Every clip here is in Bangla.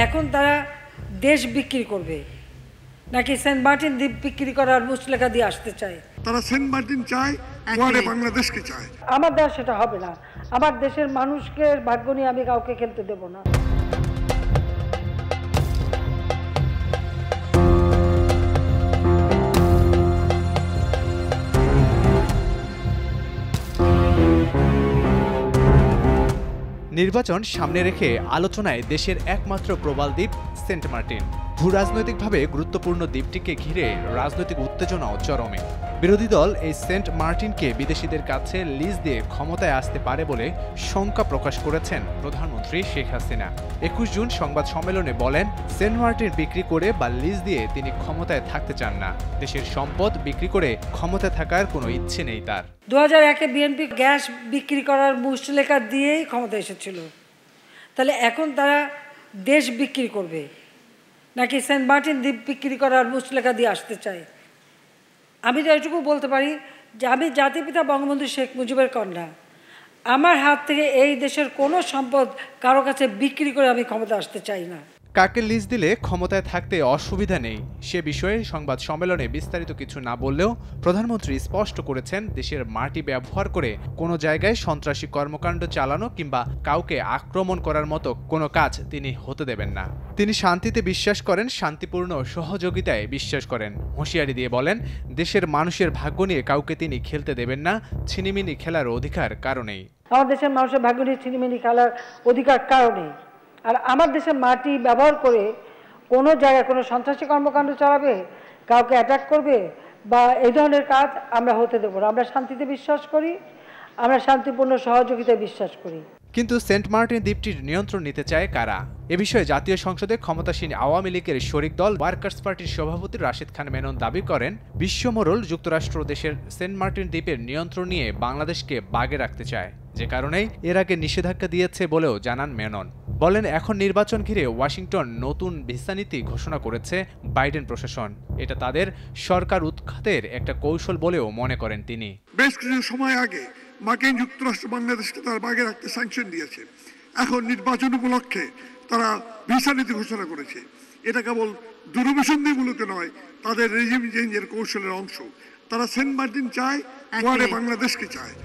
এখন তারা দেশ বিক্রি করবে নাকি সেন্ট মার্টিন দ্বীপ বিক্রি করার মুচলেখা দিয়ে আসতে চায়? তারা সেন্ট মার্টিন চায়, ওয়ারে বাংলাদেশকে চায়। আমার দেশ সেটা হবে না। আমার দেশের মানুষকে ভাগ্য নিয়ে আমি কাউকে খেলতে দেব না। নির্বাচন সামনে রেখে আলোচনায় দেশের একমাত্র প্রবাল দ্বীপ সেন্ট মার্টিন। ভূরাজনৈতিকভাবে গুরুত্বপূর্ণ দ্বীপটিকে ঘিরে রাজনৈতিক উত্তেজনাও চরমে। বিরোধী দল এই সেন্ট মার্টিনকে বিদেশিদের কাছে লিজ দিয়ে ক্ষমতায় আসতে পারে বলে শঙ্কা প্রকাশ করেছেন প্রধানমন্ত্রী শেখ হাসিনা। ২১ জুন সংবাদ সম্মেলনে বলেন, সেন্ট মার্টিন বিক্রি করে বা লিজ দিয়ে তিনি ক্ষমতায় থাকতে চান না। দেশের সম্পদ বিক্রি করে ক্ষমতায় থাকার কোনো ইচ্ছে নেই তার। 2001-এ বিএনপি গ্যাস বিক্রি করার মুচলেখা দিয়েই ক্ষমতায় এসেছিল। তাহলে এখন তারা দেশ বিক্রি করবে নাকি সেন্ট মার্টিন দ্বীপ বিক্রি করার মুচলেখা দিয়ে আসতে চায়? আমি তো এটুকু বলতে পারি যে আমি জাতিপিতা বঙ্গবন্ধু শেখ মুজিবের কন্যা। আমার হাত থেকে এই দেশের কোনো সম্পদ কারো কাছে বিক্রি করে আমি ক্ষমতা আসতে চাই না। কাকে লিজ দিলে ক্ষমতায় থাকতে অসুবিধা নেই সে বিষয়ে সংবাদ সম্মেলনে বিস্তারিত কিছু না বললেও প্রধানমন্ত্রী স্পষ্ট করেছেন, দেশের মাটি ব্যবহার করে কোনো জায়গায় সন্ত্রাসী কর্মকাণ্ড চালানো কিংবা কাউকে আক্রমণ করার মতো কোনো কাজ তিনি হতে দেবেন না। তিনি শান্তিতে বিশ্বাস করেন, শান্তিপূর্ণ সহযোগিতায় বিশ্বাস করেন। হুঁশিয়ারি দিয়ে বলেন, দেশের মানুষের ভাগ্য নিয়ে কাউকে তিনি খেলতে দেবেন না। ছিনিমিনি খেলার অধিকার কারো নেই। আমার দেশের মানুষের ভাগ্য নিয়ে ছিনিমিনি খেলার অধিকার কারো নেই। আর আমার দেশের মাটি ব্যবহার করে কোনো জায়গায় কোনো সন্ত্রাসী কর্মকাণ্ড চালাবে, কাউকে অ্যাটাক করবে বা এই ধরনের কাজ আমরা হতে দেব না। আমরা শান্তিতে বিশ্বাস করি, আমরা শান্তিপূর্ণ সহযোগিতায় বিশ্বাস করি। কিন্তু সেন্ট মার্টিন দ্বীপটির নিয়ন্ত্রণ নিতে চায় কারা? এ বিষয়ে জাতীয় সংসদে ক্ষমতাসীন আওয়ামী লীগের শরিক দল ওয়ার্কার্স পার্টির সভাপতি রাশেদ খান মেনন দাবি করেন, বিশ্বমোড়ল যুক্তরাষ্ট্র দেশের সেন্ট মার্টিন দ্বীপের নিয়ন্ত্রণ নিয়ে বাংলাদেশকে বাগে রাখতে চায়, যে কারণেই এর আগে নিষেধাজ্ঞা দিয়েছে বলেও জানান মেনন। বলেন, এখন নির্বাচন ঘিরে ওয়াশিংটন নতুন ভিসা নীতি ঘোষণা করেছে বাইডেন প্রশাসন। এটা তাদের সরকার উৎখাতের একটা কৌশল বলেও মনে করেন তিনি। বেশ কিছু সময় আগে মার্কিন যুক্তরাষ্ট্র বাংলাদেশকে তারা বাগে রাখতে স্যাংশন দিয়েছে। এখন নির্বাচন উপলক্ষে তারা ভিসা নীতি ঘোষণা করেছে। এটা কেবল দুরভিসন্ধিমূলক নয়, তাদের রেজিম চেঞ্জের কৌশলের অংশ। তারা সেন্ট মার্টিন চায়, ওয়ারে বাংলাদেশকে চায়।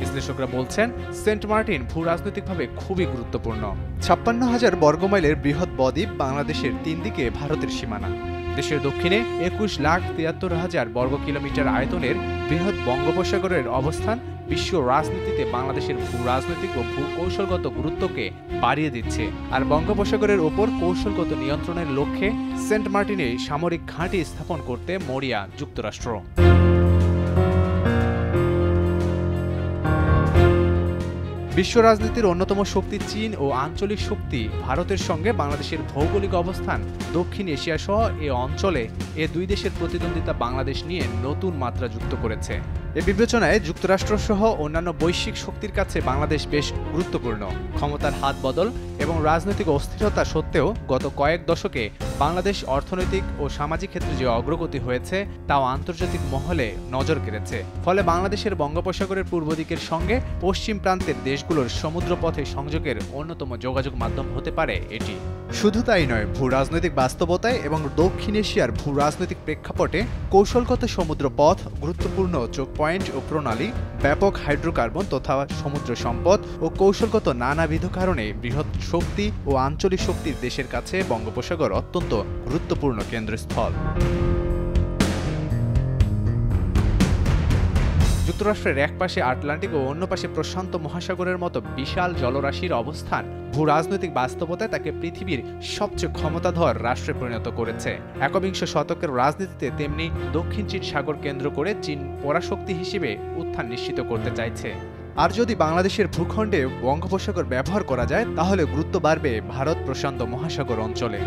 বিশ্লেষকরা বলছেন, সেন্ট মার্টিন ভূরাজনৈতিকভাবে খুবই গুরুত্বপূর্ণ। 56,000 বর্গমাইলের বৃহৎ বদ্বীপ, বাংলাদেশের 3 দিকে ভারতের সীমানা। দেশের দক্ষিণে 21,73,000 বর্গ কিলোমিটার আয়তনের বৃহৎ বঙ্গোপসাগরের অবস্থান বিশ্ব রাজনীতিতে বাংলাদেশের ভূরাজনৈতিক ও ভূকৌশলগত গুরুত্বকে বাড়িয়ে দিচ্ছে। আর বঙ্গোপসাগরের ওপর কৌশলগত নিয়ন্ত্রণের লক্ষ্যে সেন্ট মার্টিনে সামরিক ঘাঁটি স্থাপন করতে মরিয়া যুক্তরাষ্ট্র। বিশ্ব রাজনীতির অন্যতম শক্তি চীন ও আঞ্চলিক শক্তি ভারতের সঙ্গে বাংলাদেশের ভৌগোলিক অবস্থান দক্ষিণ এশিয়া সহ এ অঞ্চলে এ দুই দেশের প্রতিদ্বন্দ্বিতা বাংলাদেশ নিয়ে নতুন মাত্রা যুক্ত করেছে। এ বিবেচনায় যুক্তরাষ্ট্র সহ অন্যান্য বৈশ্বিক শক্তির কাছে বাংলাদেশ বেশ গুরুত্বপূর্ণ। ক্ষমতার হাত বদল এবং রাজনৈতিক অস্থিরতা সত্ত্বেও গত কয়েক দশকে বাংলাদেশ অর্থনৈতিক ও সামাজিক ক্ষেত্রে যে অগ্রগতি হয়েছে তাও আন্তর্জাতিক মহলে নজর কেড়েছে। ফলে বাংলাদেশের বঙ্গোপসাগরের পূর্ব দিকের সঙ্গে পশ্চিম প্রান্তের দেশগুলোর সমুদ্রপথে সংযোগের অন্যতম যোগাযোগ মাধ্যম হতে পারে এটি। শুধু তাই নয়, ভূরাজনৈতিক বাস্তবতায় এবং দক্ষিণ এশিয়ার ভূরাজনৈতিক প্রেক্ষাপটে কৌশলগত সমুদ্র পথ, গুরুত্বপূর্ণ চোখ পয়েন্ট ও প্রণালী, ব্যাপক হাইড্রোকার্বন তথা সমুদ্র সম্পদ ও কৌশলগত নানাবিধ কারণে বৃহৎ শক্তি ও আঞ্চলিক শক্তির দেশের কাছে বঙ্গোপসাগর অত্যন্ত গুরুত্বপূর্ণ কেন্দ্রস্থল। যুক্তরাষ্ট্রের এক পাশে আটলান্টিক ও অন্য পাশে প্রশান্ত মহাসাগরের মতো বিশাল জলরাশির অবস্থান ভূরাজনৈতিক বাস্তবতায় তাকে পৃথিবীর সবচেয়ে ক্ষমতাধর রাষ্ট্রে পরিণত করেছে। একবিংশ শতকের রাজনীতিতে তেমনি দক্ষিণ চীন সাগর কেন্দ্র করে চীন পরাশক্তি হিসেবে উত্থান নিশ্চিত করতে চাইছে। আর যদি বাংলাদেশের ভূখণ্ডে বঙ্গোপসাগর ব্যবহার করা যায় তাহলে গুরুত্ব বাড়বে ভারত প্রশান্ত মহাসাগর অঞ্চলে।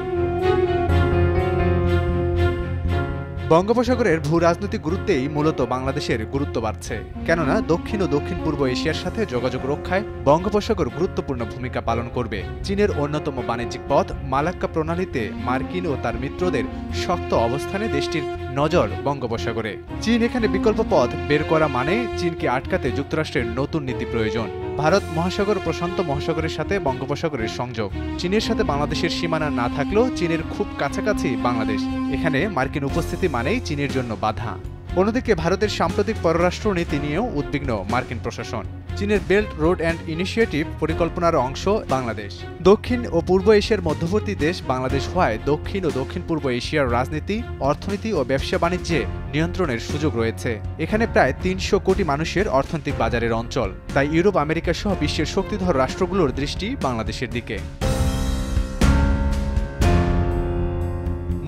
বঙ্গোপসাগরের ভূরাজনৈতিক গুরুত্বেই মূলত বাংলাদেশের গুরুত্ব বাড়ছে, কেননা দক্ষিণ ও দক্ষিণ পূর্ব এশিয়ার সাথে যোগাযোগ রক্ষায় বঙ্গোপসাগর গুরুত্বপূর্ণ ভূমিকা পালন করবে। চীনের অন্যতম বাণিজ্যিক পথ মালাক্কা প্রণালীতে মার্কিন ও তার মিত্রদের শক্ত অবস্থানে দেশটির নজর বঙ্গোপসাগরে। চীন এখানে বিকল্প পথ বের করা মানে চীনকে আটকাতে যুক্তরাষ্ট্রের নতুন নীতি প্রয়োজন। ভারত মহাসাগর প্রশান্ত মহাসাগরের সাথে বঙ্গোপসাগরের সংযোগ। চীনের সাথে বাংলাদেশের সীমানা না থাকলেও চীনের খুব কাছাকাছি বাংলাদেশ। এখানে মার্কিন উপস্থিতি মানেই চীনের জন্য বাধা। অন্যদিকে ভারতের সাম্প্রতিক পররাষ্ট্র নীতি নিয়েও উদ্বিগ্ন মার্কিন প্রশাসন। চীনের বেল্ট রোড অ্যান্ড ইনিশিয়েটিভ পরিকল্পনার অংশ বাংলাদেশ। দক্ষিণ ও পূর্ব এশিয়ার মধ্যবর্তী দেশ বাংলাদেশ হওয়ায় দক্ষিণ ও দক্ষিণ পূর্ব এশিয়ার রাজনীতি, অর্থনীতি ও ব্যবসা বাণিজ্যে নিয়ন্ত্রণের সুযোগ রয়েছে। এখানে প্রায় ৩০০ কোটি মানুষের অর্থনৈতিক বাজারের অঞ্চল। তাই ইউরোপ, আমেরিকা সহ বিশ্বের শক্তিধর রাষ্ট্রগুলোর দৃষ্টি বাংলাদেশের দিকে।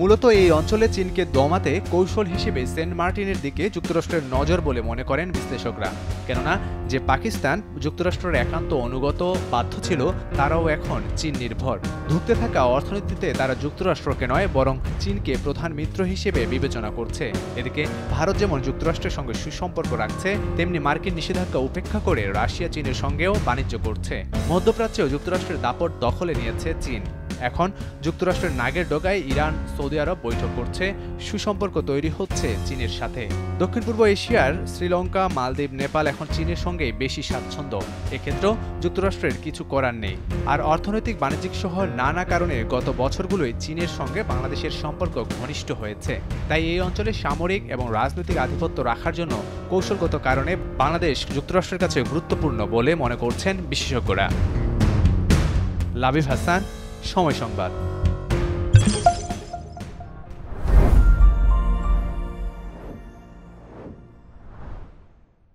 মূলত এই অঞ্চলে চীনকে দমাতে কৌশল হিসেবে সেন্ট মার্টিনের দিকে যুক্তরাষ্ট্রের নজর বলে মনে করেন বিশ্লেষকরা। কেননা যে পাকিস্তান যুক্তরাষ্ট্রের একান্ত অনুগত বাধ্য ছিল, তারাও এখন চীন নির্ভর। ধুঁকতে থাকা অর্থনীতিতে তারা যুক্তরাষ্ট্রকে নয় বরং চীনকে প্রধান মিত্র হিসেবে বিবেচনা করছে। এদিকে ভারত যেমন যুক্তরাষ্ট্রের সঙ্গে সুসম্পর্ক রাখছে, তেমনি মার্কিন নিষেধাজ্ঞা উপেক্ষা করে রাশিয়া চীনের সঙ্গেও বাণিজ্য করছে। মধ্যপ্রাচ্যেও যুক্তরাষ্ট্রের দাপট দখলে নিয়েছে চীন। এখন যুক্তরাষ্ট্রের নাগের ডগায় ইরান, সৌদি আরব বৈঠক করছে, সুসম্পর্ক তৈরি হচ্ছে চীনের সাথে। দক্ষিণ পূর্ব এশিয়ার শ্রীলঙ্কা, মালদ্বীপ, নেপাল এখন চীনের সঙ্গেই বেশি স্বাচ্ছন্দ্য। এক্ষেত্রেও যুক্তরাষ্ট্রের কিছু করার নেই। আর অর্থনৈতিক, বাণিজ্যিক সহ নানা কারণে গত বছরগুলোই চীনের সঙ্গে বাংলাদেশের সম্পর্ক ঘনিষ্ঠ হয়েছে। তাই এই অঞ্চলে সামরিক এবং রাজনৈতিক আধিপত্য রাখার জন্য কৌশলগত কারণে বাংলাদেশ যুক্তরাষ্ট্রের কাছে গুরুত্বপূর্ণ বলে মনে করছেন বিশেষজ্ঞরা। লাবিব হাসান, সময় সংবাদ।